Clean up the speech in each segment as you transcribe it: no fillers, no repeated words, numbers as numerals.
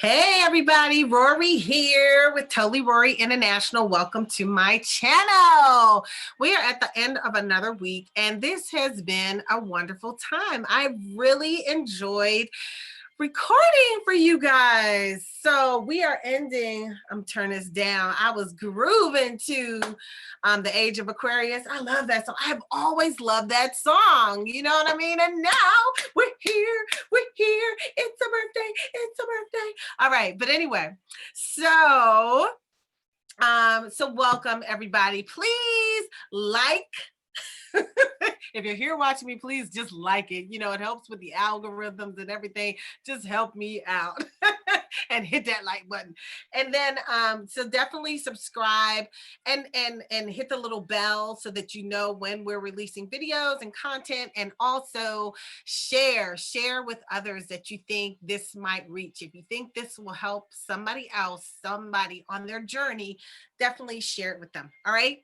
Hey everybody, Rorree here with Totally Rorree International. Welcome to my channel. We are at the end of another week and this has been a wonderful time. I've really enjoyed recording for you guys. So we are ending, I'm turning this down. I was grooving to the Age of Aquarius. I love that song. I've always loved that song. You know what I mean? And now we're here. It's a birthday. All right. But anyway, so welcome everybody. Please like if you're here watching me, please just like it. You know, it helps with the algorithms and everything. Just help me out and hit that like button. And then so definitely subscribe and hit the little bell so that you know when we're releasing videos and content, and also share with others that you think this might reach. If you think this will help somebody else, somebody on their journey, definitely share it with them. All right.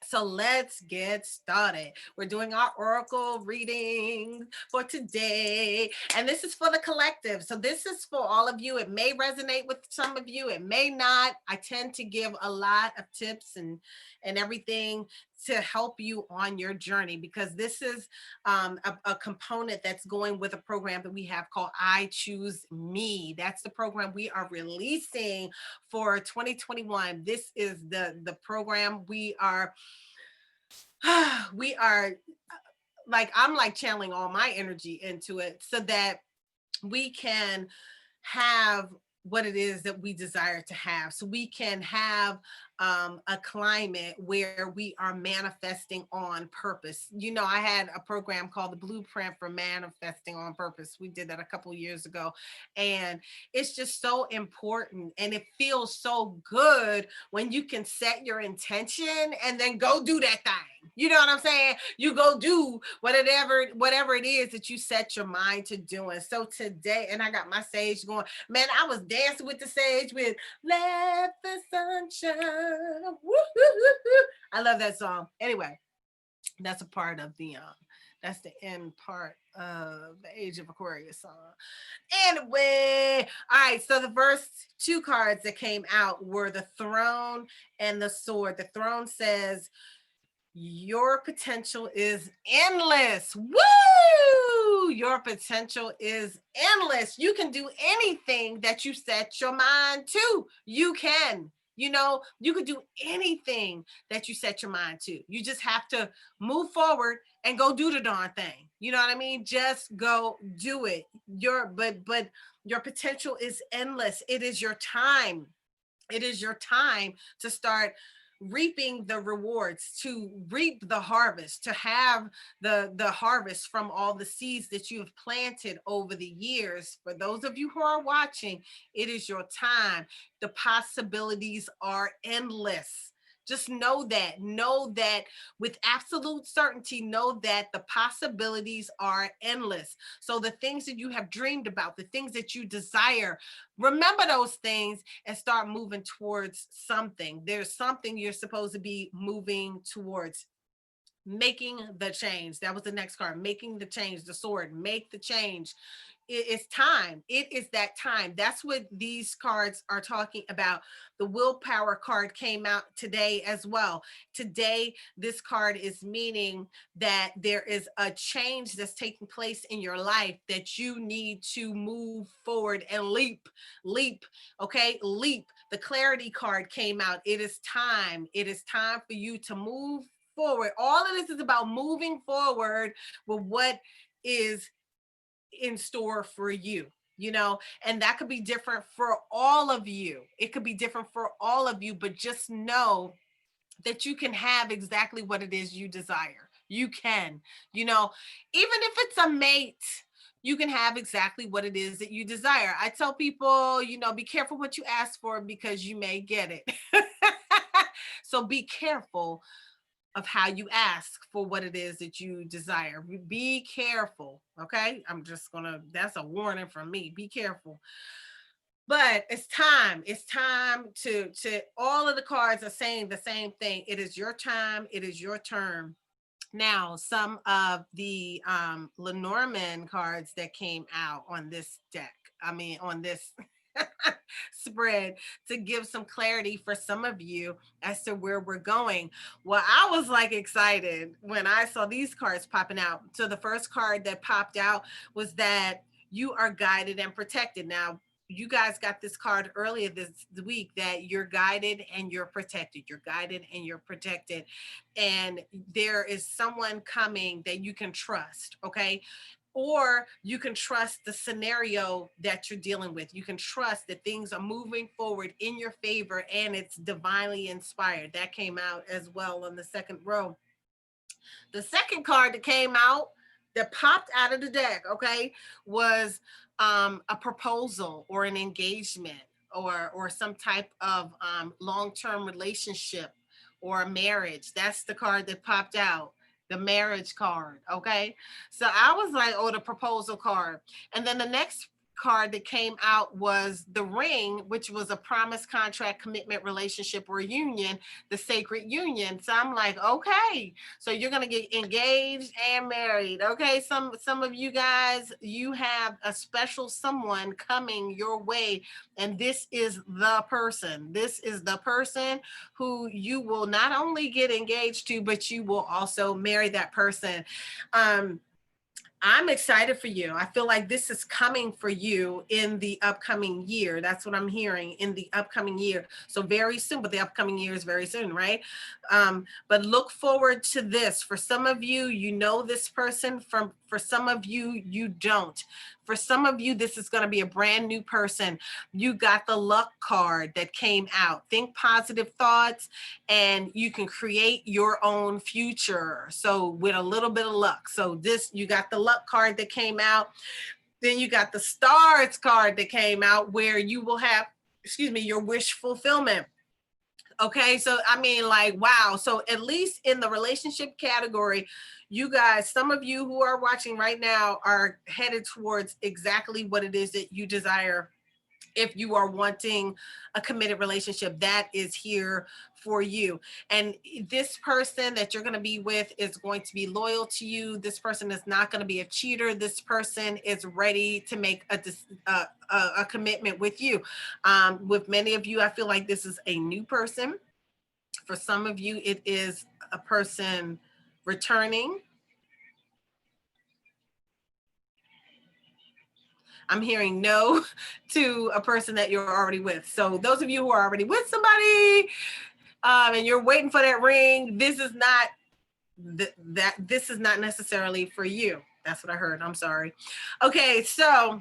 So let's get started. We're doing our oracle reading for today, and this is for the collective. So this is for all of you. It may resonate with some of you, it may not. I tend to give a lot of tips and everything to help you on your journey, because this is a component that's going with a program that we have called I Choose Me. That's the program we are releasing for 2021. This is the program we are like, I'm like channeling all my energy into it so that we can have what it is that we desire to have. So we can have a climate where we are manifesting on purpose. You know, I had a program called the Blueprint for Manifesting on Purpose. We did that a couple of years ago. And it's just so important. And it feels so good when you can set your intention and then go do that thing. You know what I'm saying? You go do whatever it is that you set your mind to doing. So today, and I got my sage going. Man, I was dancing with the sage with Let the Sunshine. I love that song. Anyway, that's a part of the that's the end part of the Age of Aquarius song. Anyway, all right, so the first two cards that came out were the Throne and the Sword. The Throne says, your potential is endless. Woo! Your potential is endless. You can do anything that you set your mind to. You can. You know, you could do anything that you set your mind to. You just have to move forward and go do the darn thing. You know what I mean? Just go do it. But your potential is endless. It is your time. It is your time to start reaping the rewards, to reap the harvest, to have the harvest from all the seeds that you have planted over the years. For those of you who are watching, it is your time. The possibilities are endless. Just know that with absolute certainty, know that the possibilities are endless. So the things that you have dreamed about, the things that you desire, remember those things and start moving towards something. There's something you're supposed to be moving towards. Making the change. That was the next card. Making the change. The Sword. Make the change. It's time. It is that time. That's what these cards are talking about. The Willpower card came out today as well. Today, this card is meaning that there is a change that's taking place in your life that you need to move forward and leap. Okay, leap. The Clarity card came out. It is time. It is time for you to move forward. All of this is about moving forward with what is in store for you, you know, and that could be different for all of you. It could be different for all of you, but just know that you can have exactly what it is you desire. You can, you know, even if it's a mate, you can have exactly what it is that you desire. I tell people, you know, be careful what you ask for because you may get it. So be careful of how you ask for what it is that you desire. Be careful, okay? That's a warning from me. Be careful. But it's time. It's time to all of the cards are saying the same thing. It is your time. It is your turn. Now, some of the Lenormand cards that came out on this deck, on this spread to give some clarity for some of you as to where we're going. Well, I was like excited when I saw these cards popping out. So the first card that popped out was that you are guided and protected. Now, you guys got this card earlier this week that you're guided and you're protected. You're guided and you're protected. And there is someone coming that you can trust, okay? Or you can trust the scenario that you're dealing with. You can trust that things are moving forward in your favor and it's divinely inspired. That came out as well on the second row. The second card that came out, that popped out of the deck, okay, was a proposal or an engagement or some type of long-term relationship or a marriage. That's the card that popped out, the marriage card, okay? So I was like, oh, the proposal card. And then the next card that came out was the ring, which was a promise, contract, commitment, relationship, or union, the sacred union. So I'm like, okay, so you're gonna get engaged and married. Okay, some of you guys, you have a special someone coming your way, and this is the person. This is the person who you will not only get engaged to, but you will also marry that person. I'm excited for you. I feel like this is coming for you in the upcoming year. That's what I'm hearing, in the upcoming year. So very soon, but the upcoming year is very soon, right? But look forward to this. For some of you, you know this person. For some of you, you don't. For some of you, this is going to be a brand new person. You got the luck card that came out. Think positive thoughts and you can create your own future. So with a little bit of luck. So this, you got the luck card that came out. Then you got the stars card that came out where you will have, excuse me, your wish fulfillment. Okay, so I mean, like, wow. So at least in the relationship category, you guys, some of you who are watching right now are headed towards exactly what it is that you desire. If you are wanting a committed relationship, that is here for you. And this person that you're going to be with is going to be loyal to you. This person is not going to be a cheater. This person is ready to make a commitment with you. With many of you, I feel like this is a new person. For some of you, it is a person returning. I'm hearing no to a person that you're already with. So those of you who are already with somebody and you're waiting for that ring, this is not this is not necessarily for you. That's what I heard. I'm sorry. Okay, so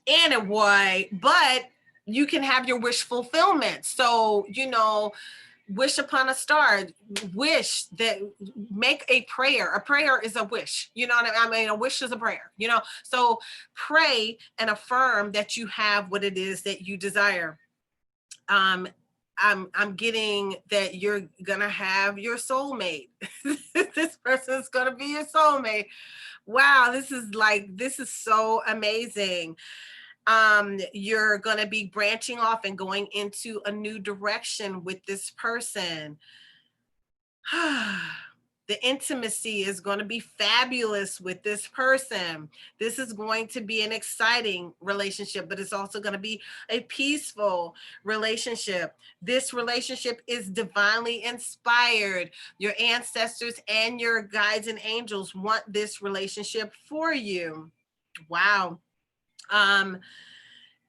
anyway, but you can have your wish fulfillment. So, you know, wish upon a star, wish that, make a prayer. A prayer is a wish. You know what I mean? A wish is a prayer, you know? So pray and affirm that you have what it is that you desire. I'm getting that you're gonna have your soulmate. This person's gonna be your soulmate. Wow, this is so amazing. You're going to be branching off and going into a new direction with this person. The intimacy is going to be fabulous with this person. This is going to be an exciting relationship, but it's also going to be a peaceful relationship. This relationship is divinely inspired. Your ancestors and your guides and angels want this relationship for you. Wow.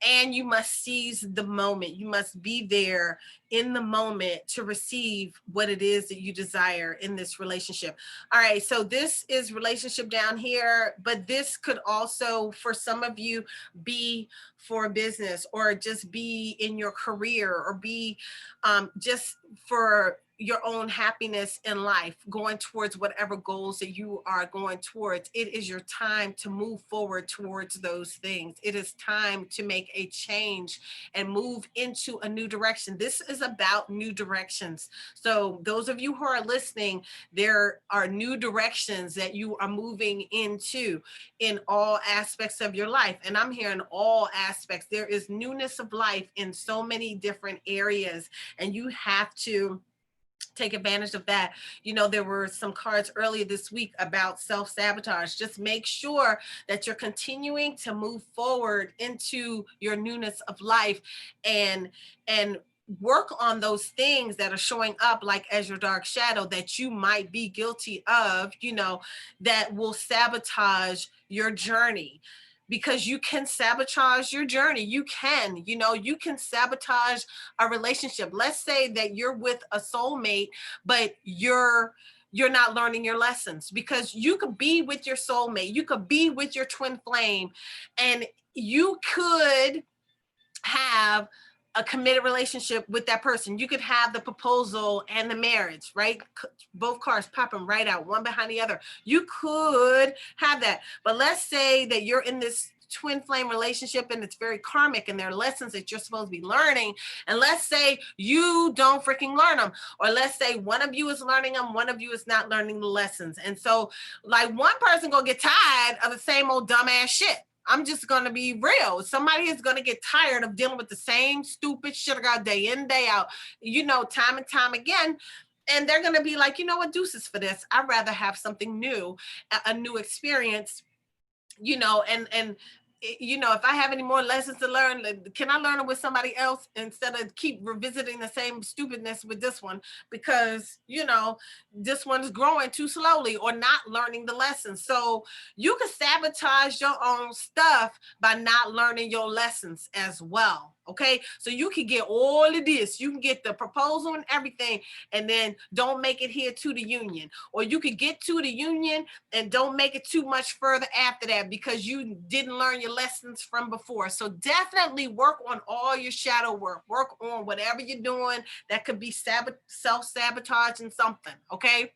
And you must seize the moment. You must be there in the moment to receive what it is that you desire in this relationship. All right, so this is relationship down here, but this could also, for some of you, be for business or just be in your career or be just for your own happiness in life, going towards whatever goals that you are going towards. It is your time to move forward towards those things. It is time to make a change and move into a new direction. This is about new directions. So those of you who are listening, there are new directions that you are moving into in all aspects of your life. And I'm hearing all aspects. There is newness of life in so many different areas, and you have to take advantage of that. You know, there were some cards earlier this week about self-sabotage. Just make sure that you're continuing to move forward into your newness of life, and work on those things that are showing up like as your dark shadow that you might be guilty of, you know, that will sabotage your journey, because you can sabotage your journey. You can, you know, you can sabotage a relationship. Let's say that you're with a soulmate, but you're not learning your lessons, because you could be with your soulmate, you could be with your twin flame, and you could have a committed relationship with that person. You could have the proposal and the marriage, right? Both cards popping right out, one behind the other. You could have that. But let's say that you're in this twin flame relationship and it's very karmic and there are lessons that you're supposed to be learning. And let's say you don't freaking learn them. Or let's say one of you is learning them, one of you is not learning the lessons. And so like one person gonna get tired of the same old dumbass shit. I'm just going to be real. Somebody is going to get tired of dealing with the same stupid shit day in, day out, you know, time and time again. And they're going to be like, you know what, deuces for this. I'd rather have something new, a new experience, you know, and you know, if I have any more lessons to learn, can I learn them with somebody else instead of keep revisiting the same stupidness with this one? Because, you know, this one's growing too slowly or not learning the lessons. So you can sabotage your own stuff by not learning your lessons as well. Okay, so you can get all of this, you can get the proposal and everything, and then don't make it here to the union. Or you could get to the union and don't make it too much further after that because you didn't learn your lessons from before. So definitely work on all your shadow work. Work on whatever you're doing that could be self-sabotaging something, okay?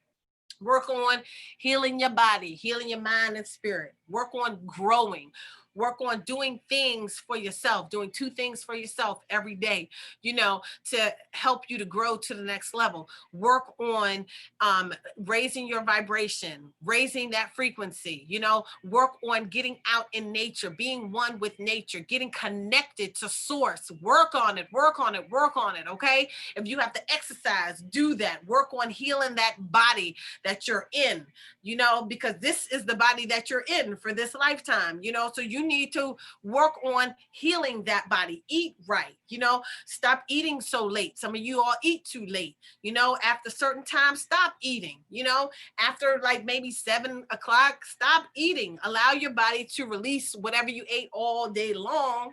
Work on healing your body, healing your mind and spirit. Work on growing. Work on doing things for yourself, doing 2 things for yourself every day, you know, to help you to grow to the next level. Work on raising your vibration, raising that frequency, you know, work on getting out in nature, being one with nature, getting connected to source. Work on it, work on it, work on it, okay? If you have to exercise, do that. Work on healing that body that you're in, you know, because this is the body that you're in for this lifetime, you know, so you need to work on healing that body. Eat right, you know, stop eating so late. Some of you all eat too late, you know, after certain times, stop eating, you know, after like maybe 7 o'clock, stop eating. Allow your body to release whatever you ate all day long,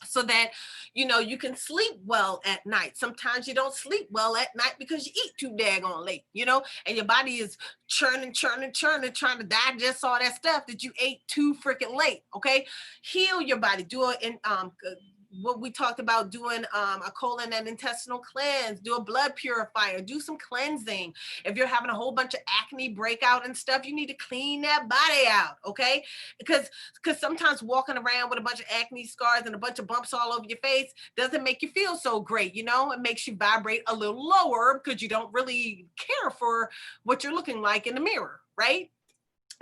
so that, you know, you can sleep well at night. Sometimes you don't sleep well at night because you eat too daggone late, you know, and your body is churning, trying to digest all that stuff that you ate too freaking late, okay? Heal your body. Do it in what we talked about, doing a colon and intestinal cleanse, do a blood purifier, do some cleansing. If you're having a whole bunch of acne breakout and stuff, you need to clean that body out, okay? Because sometimes walking around with a bunch of acne scars and a bunch of bumps all over your face doesn't make you feel so great, you know? It makes you vibrate a little lower because you don't really care for what you're looking like in the mirror, right?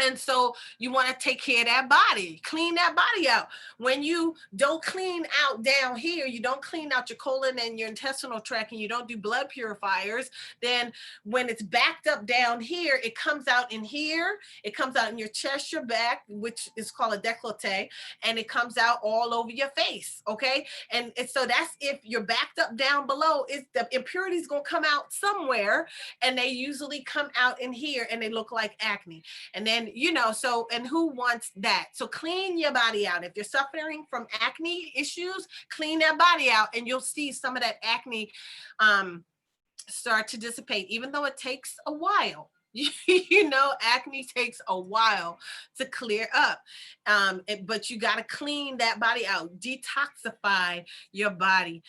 And so you want to take care of that body, clean that body out. When you don't clean out down here, you don't clean out your colon and your intestinal tract, and you don't do blood purifiers, then when it's backed up down here, it comes out in here, it comes out in your chest, your back, which is called a décolleté, and it comes out all over your face, okay? And so that's if you're backed up down below, it's the impurities gonna come out somewhere, and they usually come out in here and they look like acne. And then, you know, so, and who wants that? So clean your body out. If you're suffering from acne issues, clean that body out and you'll see some of that acne start to dissipate, even though it takes a while. You know, acne takes a while to clear up, but you got to clean that body out, detoxify your body,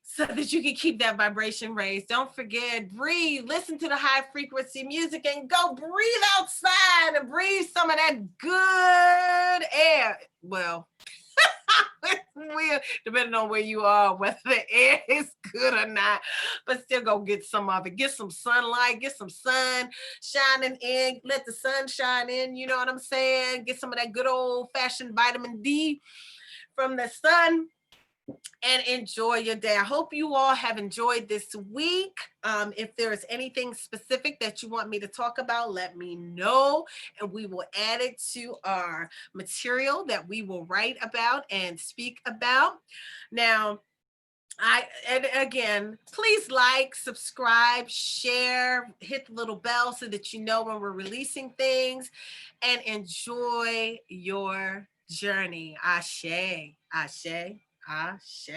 so that you can keep that vibration raised. Don't forget, breathe, listen to the high frequency music, and go breathe outside and breathe some of that good air. Well, depending on where you are, whether the air is good or not, but still go get some of it. Get some sunlight, get some sun shining in, let the sun shine in, you know what I'm saying? Get some of that good old fashioned vitamin D from the sun. and enjoy your day. I hope you all have enjoyed this week. If there is anything specific that you want me to talk about, let me know, and we will add it to our material that we will write about and speak about. Now, and again, please like, subscribe, share, hit the little bell so that you know when we're releasing things, and enjoy your journey. Ashe, ashe, ashe.